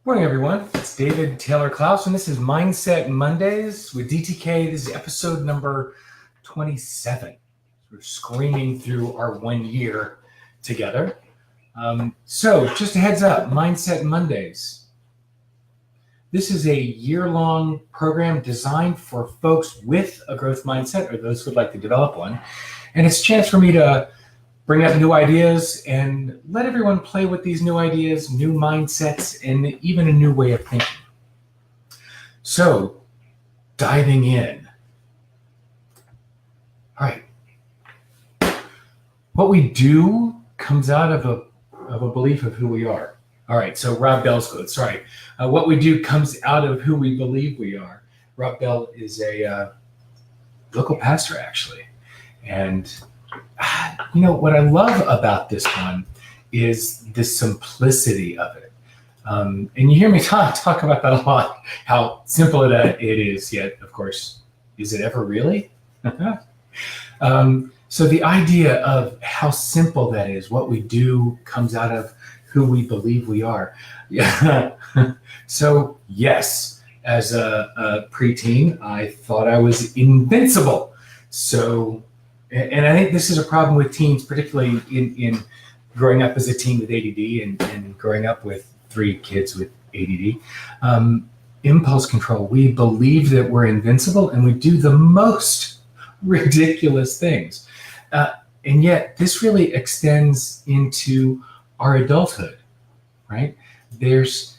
Morning, everyone. It's David Taylor Klaus, and this is Mindset Mondays with DTK. This is episode number 27. We're screaming through our 1 year together. So just a heads up, Mindset Mondays. This is a year-long program designed for folks with a growth mindset or those who would like to develop one. And it's a chance for me to bring up new ideas and let everyone play with these new ideas, new mindsets, and even a new way of thinking. So, diving in. All right. What we do comes out of a belief of who we are. All right, so Rob Bell's quote, sorry. What we do comes out of who we believe we are. Rob Bell is a local pastor, actually. And you know, what I love about this one is the simplicity of it. And you hear me talk about that a lot, how simple it is, yet, of course, is it ever really? So the idea of how simple that is, what we do comes out of who we believe we are. Yeah. So yes, as a preteen, I thought I was invincible. So, and I think this is a problem with teens, particularly in growing up as a teen with ADD and growing up with 3 kids with ADD. Impulse control. We believe that we're invincible and we do the most ridiculous things. And yet this really extends into our adulthood, right? There's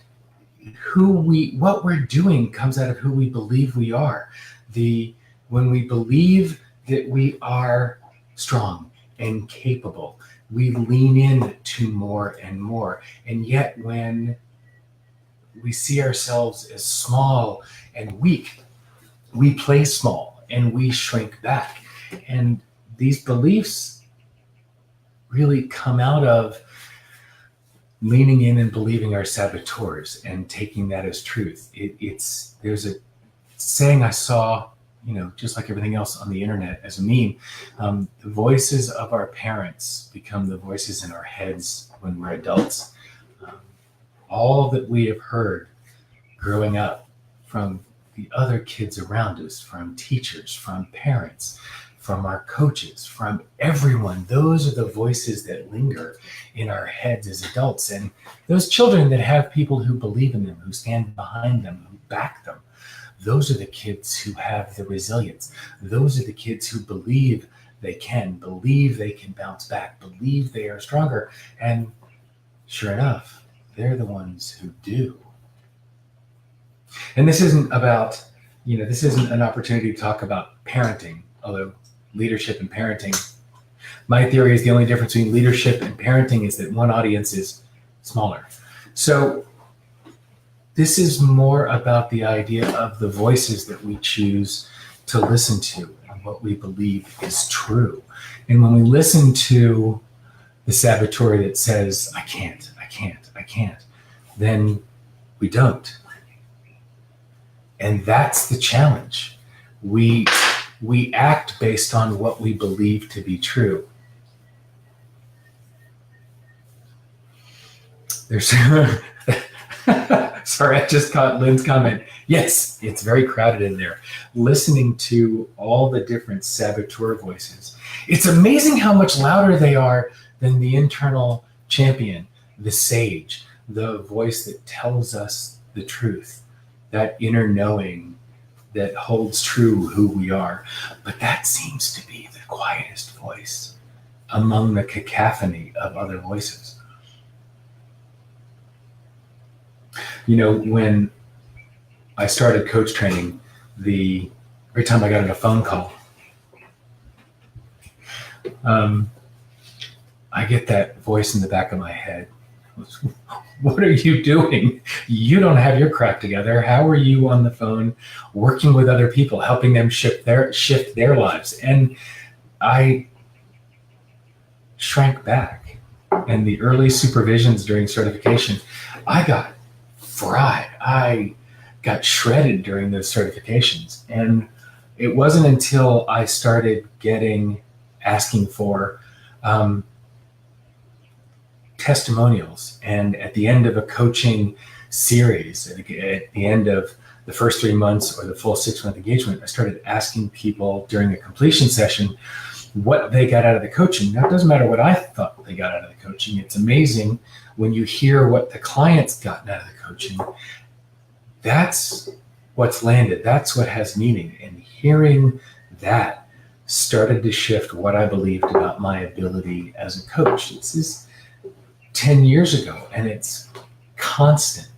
what we're doing comes out of who we believe we are. When we believe that we are strong and capable, we lean in to more and more. And yet when we see ourselves as small and weak, we play small and we shrink back. And these beliefs really come out of leaning in and believing our saboteurs and taking that as truth. There's a saying I saw, just like everything else on the internet as a meme, the voices of our parents become the voices in our heads when we're adults. All that we have heard growing up from the other kids around us, from teachers, from parents, from our coaches, from everyone, those are the voices that linger in our heads as adults. And those children that have people who believe in them, who stand behind them, who back them, those are the kids who have the resilience. Those are the kids who believe they can bounce back, believe they are stronger. And sure enough, they're the ones who do. And this isn't about, this isn't an opportunity to talk about parenting, although leadership and parenting, my theory is the only difference between leadership and parenting is that one audience is smaller. So this is more about the idea of the voices that we choose to listen to and what we believe is true. And when we listen to the saboteur that says, I can't, then we don't. And that's the challenge. We act based on what we believe to be true. Sorry, I just caught Lynn's comment. Yes, it's very crowded in there. Listening to all the different saboteur voices. It's amazing how much louder they are than the internal champion, the sage, the voice that tells us the truth, that inner knowing that holds true who we are. But that seems to be the quietest voice among the cacophony of other voices. When I started coach training, every time I got a phone call, I get that voice in the back of my head. What are you doing? You don't have your crap together. How are you on the phone working with other people, helping them shift their lives? And I shrank back. And the early supervisions during certification, I got fried. I got shredded during those certifications. And it wasn't until I started asking for testimonials. And at the end of a coaching series, at the end of the first 3 months or the full 6-month engagement, I started asking people during a completion session what they got out of the coaching. Now, it doesn't matter what I thought they got out of the coaching. It's amazing when you hear what the client's gotten out of the coaching. That's what's landed. That's what has meaning. And hearing that started to shift what I believed about my ability as a coach. This is 10 years ago, and it's constant.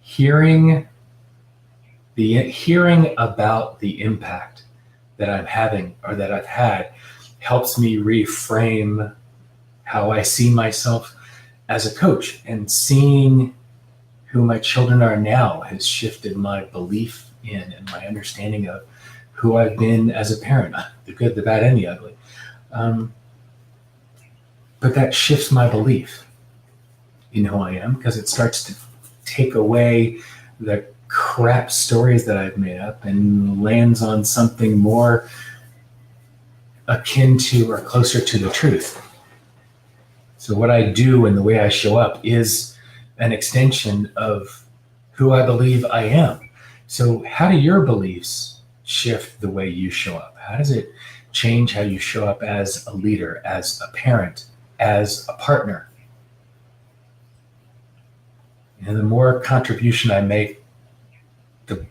Hearing about the impact that I'm having or that I've had helps me reframe how I see myself as a coach, and seeing who my children are now has shifted my belief in and my understanding of who I've been as a parent, the good, the bad, and the ugly. But that shifts my belief in who I am, because it starts to take away the crap stories that I've made up and lands on something more akin to or closer to the truth. So what I do and the way I show up is an extension of who I believe I am. So how do your beliefs shift the way you show up? How does it change how you show up as a leader, as a parent, as a partner? And the more contribution I make, the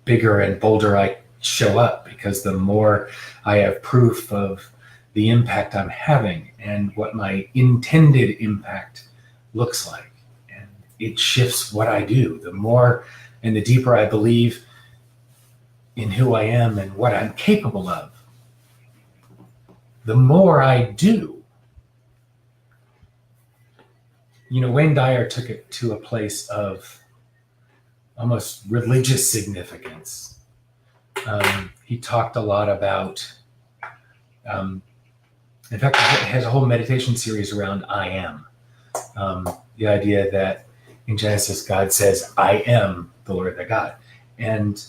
bigger and bolder I show up, because the more I have proof of the impact I'm having and what my intended impact looks like. And it shifts what I do. The more and the deeper I believe in who I am and what I'm capable of, the more I do. You know, Wayne Dyer took it to a place of almost religious significance. He talked a lot about, in fact, he has a whole meditation series around I am. The idea that in Genesis, God says, I am the Lord thy God. And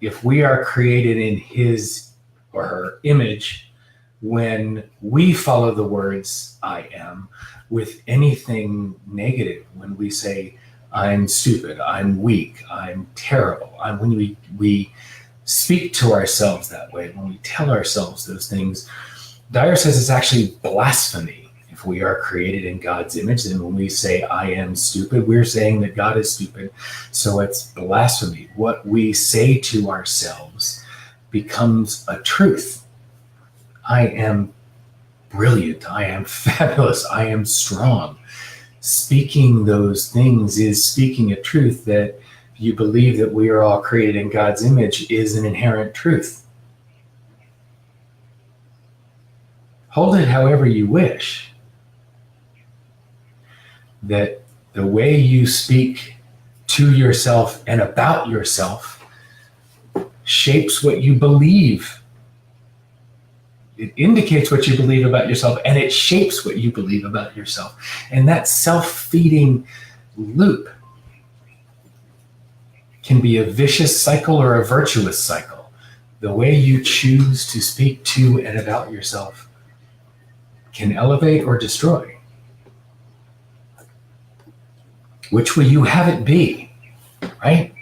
if we are created in his or her image, when we follow the words I am with anything negative, when we say, I'm stupid, I'm weak, I'm terrible, when we speak to ourselves that way, when we tell ourselves those things, Dyer says it's actually blasphemy if we are created in God's image. And when we say I am stupid, we're saying that God is stupid. So it's blasphemy. What we say to ourselves becomes a truth. I am brilliant. I am fabulous. I am strong. Speaking those things is speaking a truth that you believe that we are all created in God's image is an inherent truth. Hold it however you wish. That the way you speak to yourself and about yourself shapes what you believe. It indicates what you believe about yourself, and it shapes what you believe about yourself. And that self-feeding loop can be a vicious cycle or a virtuous cycle. The way you choose to speak to and about yourself can elevate or destroy. Which will you have it be, right?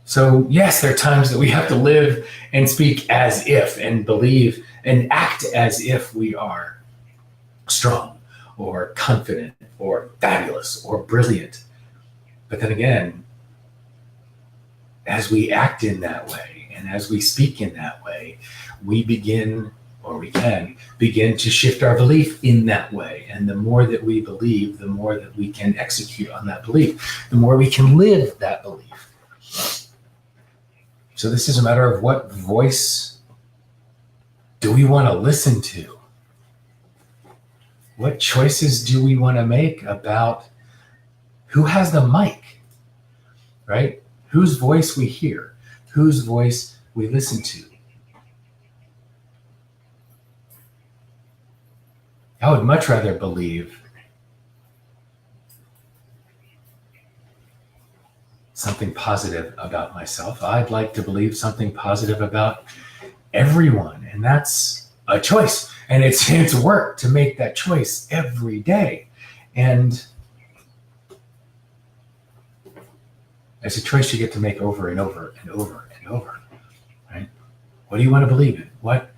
So yes, there are times that we have to live and speak as if, and believe and act as if we are strong or confident or fabulous or brilliant. But then again, as we act in that way and as we speak in that way, we can begin to shift our belief in that way. And the more that we believe, the more that we can execute on that belief, the more we can live that belief. So this is a matter of what voice do we want to listen to? What choices do we want to make about who has the mic, right? Whose voice we hear, whose voice we listen to. I would much rather believe something positive about myself. I'd like to believe something positive about everyone, and that's a choice. And it's work to make that choice every day. And it's a choice you get to make over and over and over and over, right? What do you want to believe in? What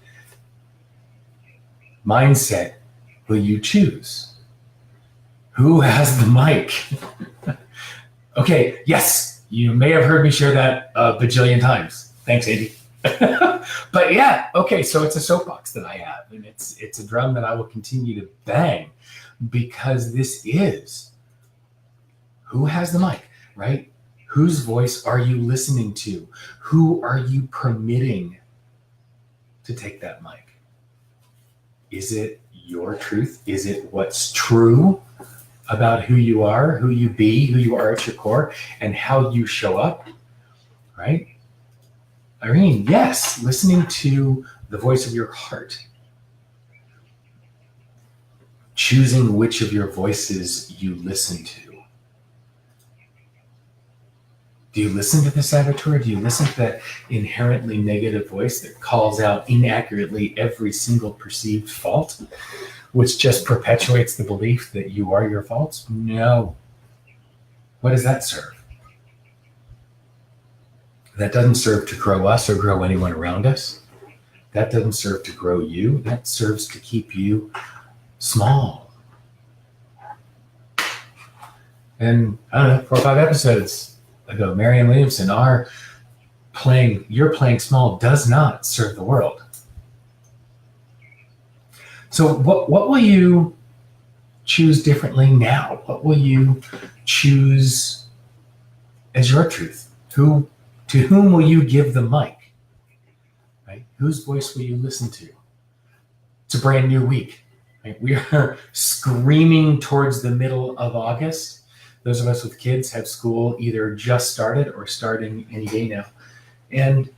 mindset will you choose? Who has the mic? Okay, yes, you may have heard me share that a bajillion times. Thanks, Andy. But yeah, okay, so it's a soapbox that I have, and it's a drum that I will continue to bang, because this is who has the mic, right? Whose voice are you listening to? Who are you permitting to take that mic? Is it your truth? Is it what's true about who you are, who you be, who you are at your core, and how you show up, right? Irene, yes, listening to the voice of your heart. Choosing which of your voices you listen to. Do you listen to the saboteur? Do you listen to that inherently negative voice that calls out inaccurately every single perceived fault, which just perpetuates the belief that you are your faults? No. What does that serve? That doesn't serve to grow us or grow anyone around us. That doesn't serve to grow you. That serves to keep you small. And I don't know, 4 or 5 episodes ago, Marianne Williamson, you're playing small does not serve the world. So what will you choose differently now? What will you choose as your truth? To whom will you give the mic? Right? Whose voice will you listen to? It's a brand new week. Right? We are screaming towards the middle of August. Those of us with kids have school either just started or starting any day now. And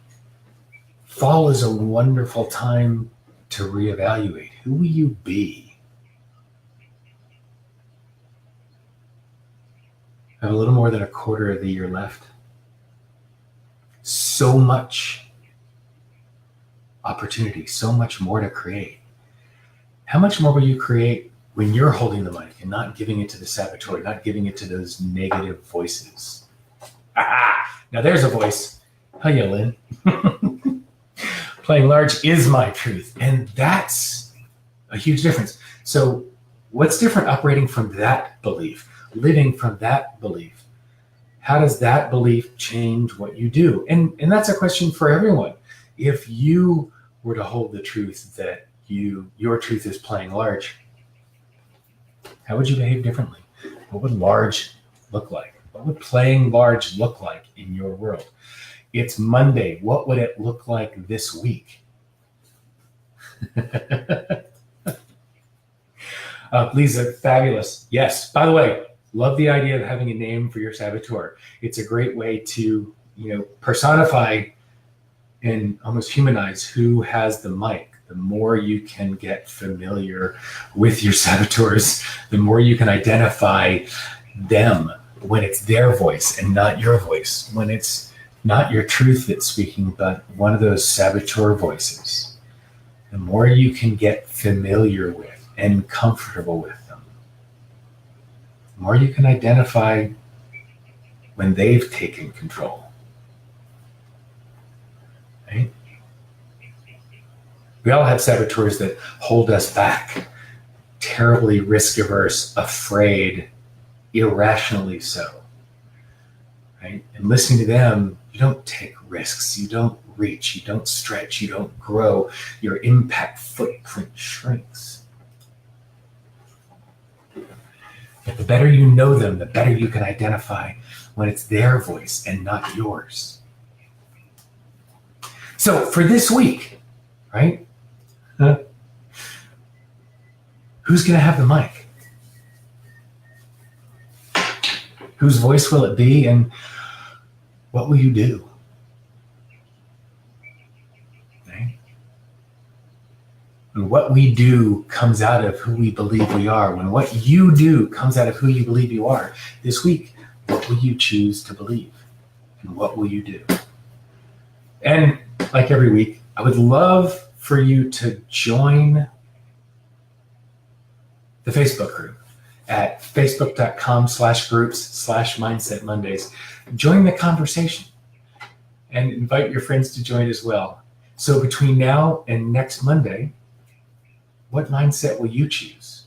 fall is a wonderful time to reevaluate. Who will you be? I have a little more than a quarter of the year left. So much opportunity, so much more to create. How much more will you create when you're holding the mic and not giving it to the saboteur, not giving it to those negative voices? Now there's a voice. How you, Lynn? Playing large is my truth. And that's a huge difference. So what's different operating from that belief, living from that belief? How does that belief change what you do? And that's a question for everyone. If you were to hold the truth that your truth is playing large, how would you behave differently? What would large look like? What would playing large look like in your world? It's Monday. What would it look like this week? Lisa, fabulous. Yes. By the way, love the idea of having a name for your saboteur. It's a great way to, personify and almost humanize who has the mic. The more you can get familiar with your saboteurs, the more you can identify them when it's their voice and not your voice, when it's not your truth that's speaking, but one of those saboteur voices. The more you can get familiar with and comfortable with them, the more you can identify when they've taken control. Right? We all have saboteurs that hold us back, terribly risk-averse, afraid, irrationally so. Right? And listening to them, you don't take risks, you don't reach, you don't stretch, you don't grow. Your impact footprint shrinks. But the better you know them, the better you can identify when it's their voice and not yours. So for this week, right? Who's going to have the mic? Whose voice will it be, and what will you do? Right? And what we do comes out of who we believe we are. When what you do comes out of who you believe you are, this week, what will you choose to believe? And what will you do? And like every week, I would love for you to join the Facebook group at facebook.com/groups/Mindset Mondays. Join the conversation and invite your friends to join as well. So between now and next Monday, what mindset will you choose?